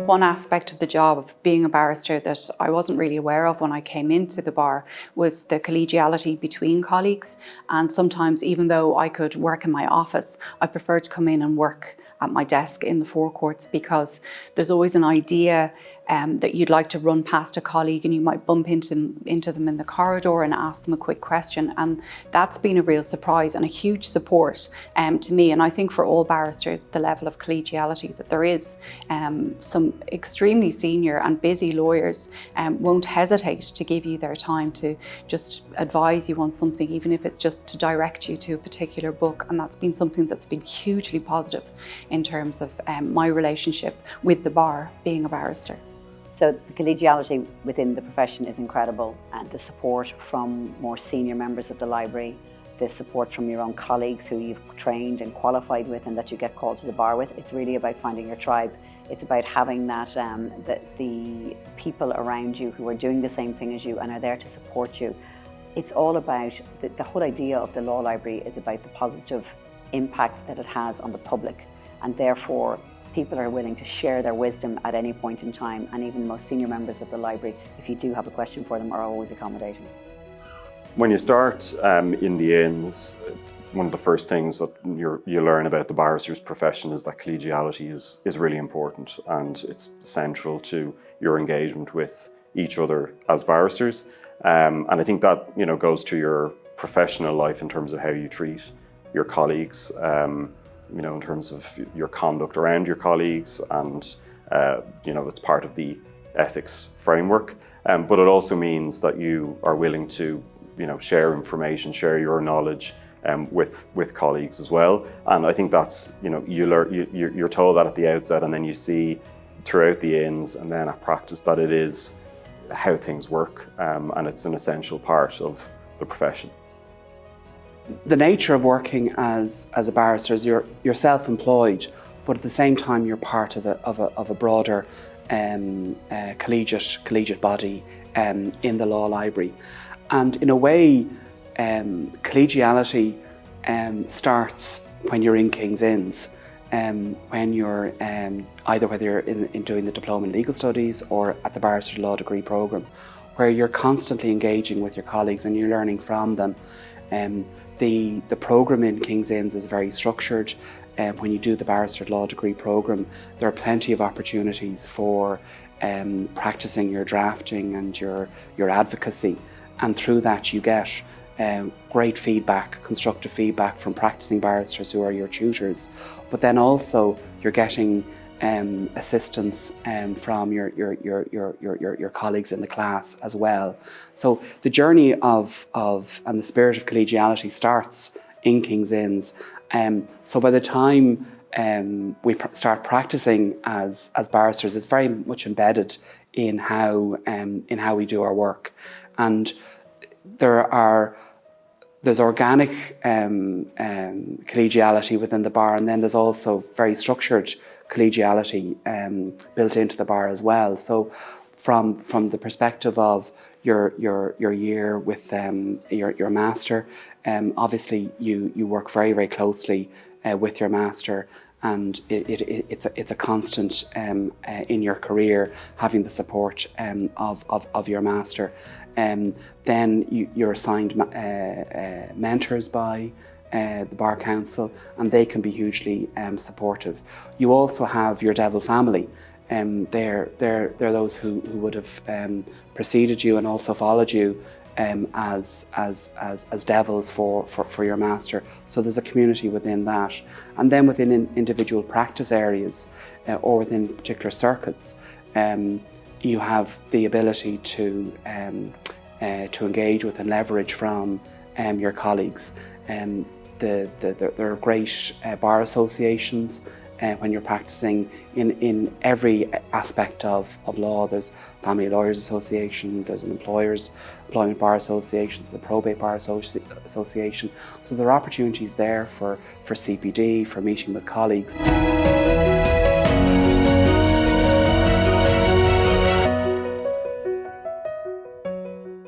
One aspect of the job of being a barrister that I wasn't really aware of when I came into the bar was the collegiality between colleagues. And sometimes, even though I could work in my office, I preferred to come in and work at my desk in the forecourts, because there's always an idea that you'd like to run past a colleague and you might bump into them in the corridor and ask them a quick question. And that's been a real surprise and a huge support to me. And I think for all barristers, the level of collegiality that there is, some extremely senior and busy lawyers won't hesitate to give you their time to just advise you on something, even if it's just to direct you to a particular book. And that's been something that's been hugely positive in terms of my relationship with the bar, being a barrister. So the collegiality within the profession is incredible, and the support from more senior members of the library, the support from your own colleagues who you've trained and qualified with and that you get called to the bar with. It's really about finding your tribe. It's about having that, the people around you who are doing the same thing as you and are there to support you. It's all about, the whole idea of the law library is about the positive impact that it has on the public, and therefore people are willing to share their wisdom at any point in time, and even the most senior members of the library, if you do have a question for them, are always accommodating. When you start in the Inns, one of the first things that you learn about the barrister's profession is that collegiality is really important, and it's central to your engagement with each other as barristers. And I think that goes to your professional life in terms of how you treat your colleagues, in terms of your conduct around your colleagues, and it's part of the ethics framework. But it also means that you are willing to share information, share your knowledge with colleagues as well. And I think that's you're told that at the outset, and then you see throughout the Inns and then at practice that it is how things work, and it's an essential part of the profession. The nature of working as a barrister is you're self-employed, but at the same time you're part of a broader collegiate body in the law library. And in a way, collegiality starts when you're in King's Inns, when you're whether you're in doing the diploma in legal studies or at the Barrister Law degree programme, where you're constantly engaging with your colleagues and you're learning from them. The programme in King's Inns is very structured. When you do the Barrister Law degree programme, there are plenty of opportunities for practicing your drafting and your advocacy, and through that you get great feedback, constructive feedback from practicing barristers who are your tutors, but then also you're getting assistance from your colleagues in the class as well. So the journey of and the spirit of collegiality starts in King's Inns. So by the time we start practicing as barristers, it's very much embedded in how we do our work. And there's organic collegiality within the bar, and then there's also very structured collegiality built into the bar as well. So from the perspective of your year with your master, obviously you work very, very closely with your master, and it's a constant in your career, having the support of your master. Then you're assigned mentors by the Bar Council, and they can be hugely supportive. You also have your Devil family. They're those who would have preceded you and also followed you as devils for your master. So there's a community within that. And then within individual practice areas or within particular circuits, you have the ability to engage with and leverage from your colleagues. There are great bar associations when you're practicing in every aspect of law. There's Family Lawyers Association, there's an Employment Bar Association, there's a Probate Bar Association. So there are opportunities there for CPD, for meeting with colleagues.